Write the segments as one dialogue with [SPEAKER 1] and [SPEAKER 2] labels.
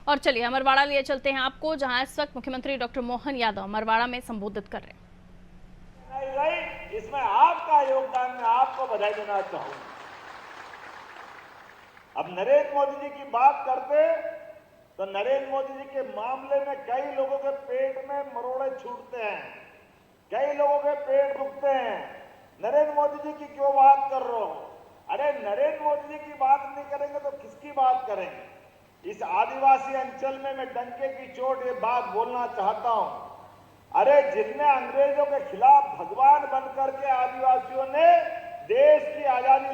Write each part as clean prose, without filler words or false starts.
[SPEAKER 1] और चलिए अमरवाड़ा लिए चलते हैं आपको, जहां इस वक्त मुख्यमंत्री डॉक्टर मोहन यादव अमरवाड़ा में संबोधित कर रहे हैं।
[SPEAKER 2] इसमें आपका योगदान, मैं आपको बधाई देना चाहूंगा। अब नरेंद्र मोदी जी की बात करते तो नरेंद्र मोदी जी के मामले में कई लोगों के पेट में मरोड़े छूटते हैं, कई लोगों के पेट दुखते हैं। नरेंद्र मोदी जी की क्यों बात कर रहे हो? अरे नरेंद्र मोदी जी की बात नहीं करेंगे तो किसकी बात करेंगे? इस आदिवासी अंचल में मैं डंके की चोट ये बात बोलना चाहता हूं। अरे जिनने अंग्रेजों के खिलाफ भगवान बनकर के आदिवासियों ने देश की आजादी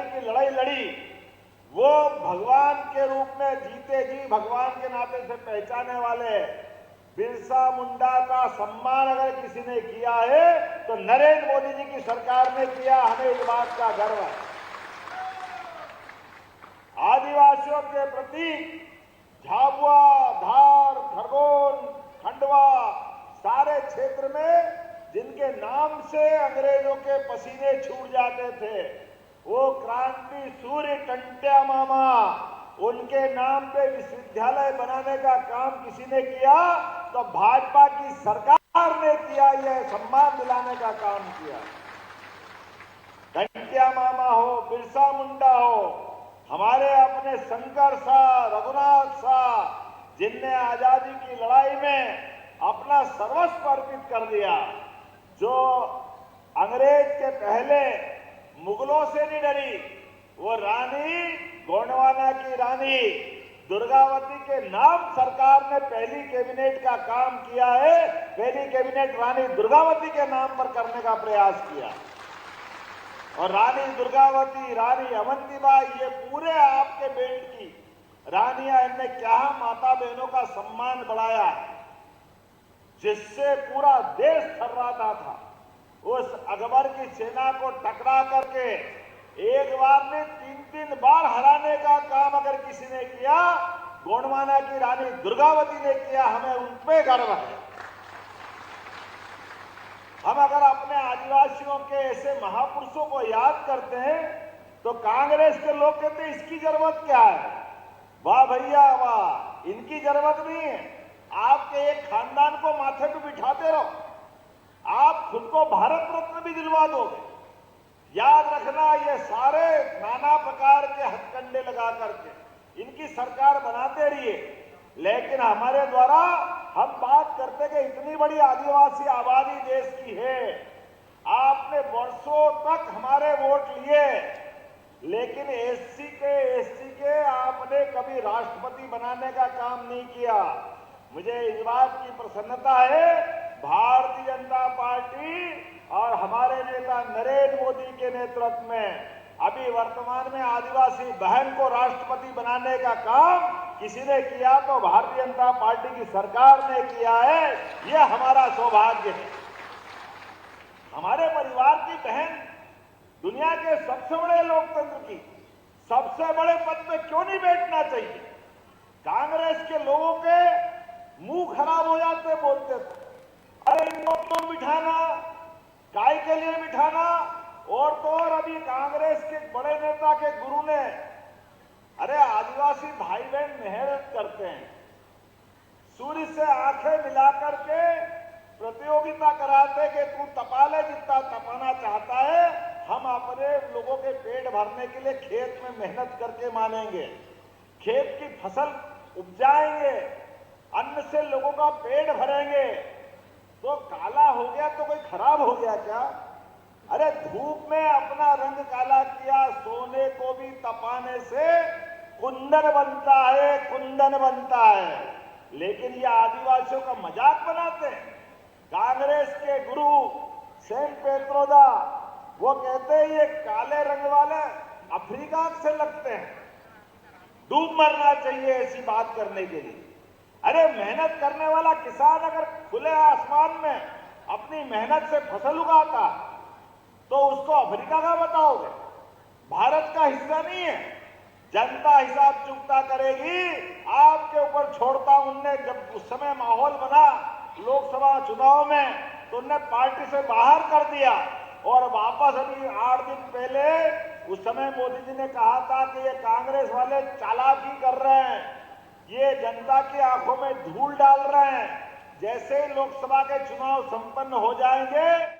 [SPEAKER 2] की लड़ाई लड़ी, वो भगवान के रूप में जीते जी भगवान के नाते से पहचाने वाले बिरसा मुंडा का सम्मान अगर किसी ने किया है तो नरेंद्र मोदी जी की सरकार ने किया। हमें इस बात का गर्व है। आदिवासियों के प्रति झाबुआ, धार, खरगोन, खंडवा सारे क्षेत्र में जिनके नाम से अंग्रेजों के पसीने छूट जाते थे, वो क्रांति सूर्य टंट्या मामा, उनके नाम पे विश्वविद्यालय बनाने का काम किसी ने किया तो भाजपा की सरकार ने किया। यह सम्मान दिलाने का काम किया। टंट्या मामा हो, बिरसा मुंडा हो, हमारे अपने शंकर शाह, रघुनाथ शाह, जिनने आजादी की लड़ाई में अपना सर्वस्व अर्पित कर दिया, जो अंग्रेज के पहले मुगलों से नहीं डरी, वो रानी गोंडवाना की रानी दुर्गावती के नाम सरकार ने पहली कैबिनेट का काम किया है। पहली कैबिनेट रानी दुर्गावती के नाम पर करने का प्रयास किया और रानी दुर्गावती, रानी अवंतीबाई, ये पूरे आपके बेल्ट की रानियां, इनने क्या माता बहनों का सम्मान बढ़ाया, जिससे पूरा देश थर्राता था। उस अकबर की सेना को टकरा करके एक बार में 3-3 बार हराने का काम अगर किसी ने किया, गोंडवाना की रानी दुर्गावती ने किया। हमें उन पे गर्व है। हम अगर अपने आदिवासियों के ऐसे महापुरुषों को याद करते हैं तो कांग्रेस के लोग कहते हैं इसकी जरूरत क्या है? वाह भैया वाह, इनकी जरूरत नहीं है। आपके एक खानदान को माथे पे बिठाते रहो, आप खुद को भारत रत्न भी दिलवा दोगे। याद रखना, ये सारे नाना प्रकार के हथकंडे लगा करके इनकी सरकार बनाते रहिए, लेकिन हमारे द्वारा हम बात करते कि इतनी बड़ी आदिवासी आबादी देश की है, आपने वर्षों तक हमारे वोट लिए, लेकिन एससी के आपने कभी राष्ट्रपति बनाने का काम नहीं किया। मुझे इस बात की प्रसन्नता है, भारतीय जनता पार्टी और हमारे नेता नरेंद्र मोदी के नेतृत्व में अभी वर्तमान में आदिवासी बहन को राष्ट्रपति बनाने का काम किसी ने किया तो भारतीय जनता पार्टी की सरकार ने किया है। यह हमारा सौभाग्य है। हमारे परिवार की बहन दुनिया के सबसे बड़े लोकतंत्र की सबसे बड़े पद पे क्यों नहीं बैठना चाहिए? कांग्रेस के लोगों के मुंह खराब हो जाते, बोलते थे अरे इनको तो बिठाना, काय के लिए बिठाना। और तो और अभी कांग्रेस के बड़े नेता के गुरु ने, अरे आदिवासी भाई बहन मेहनत करते हैं, सूर्य से आंखें मिलाकर के प्रतियोगिता कराते कि तू तपा ले जितना तपाना चाहता है। हम अपने लोगों के पेट भरने के लिए खेत में मेहनत करके मानेंगे, खेत की फसल उपजाएंगे, अन्न से लोगों का पेट भरेंगे। तो काला हो गया तो कोई खराब हो गया क्या? अरे धूप में अपना रंग काला किया, सोने को भी तपाने से कुंदन बनता है, कुंदन बनता है। लेकिन ये आदिवासियों का मजाक बनाते हैं। कांग्रेस के गुरु सेम पेत्रोदा वो कहते हैं ये काले रंग वाले अफ्रीका से लगते हैं, डूब मरना चाहिए ऐसी बात करने के लिए। अरे मेहनत करने वाला किसान अगर खुले आसमान में अपनी मेहनत से फसल उगाता तो उसको अफ्रीका का बताओगे? भारत का हिस्सा नहीं है। जनता हिसाब चुकता करेगी। आपके ऊपर छोड़ता हूं, उनने जब उस समय माहौल बना लोकसभा चुनाव में तो उनने पार्टी से बाहर कर दिया और वापस अभी 8 दिन पहले उस समय मोदी जी ने कहा था कि ये कांग्रेस वाले चालाकी कर रहे हैं, ये की आंखों में धूल डाल रहे हैं। जैसे ही लोकसभा के चुनाव संपन्न हो जाएंगे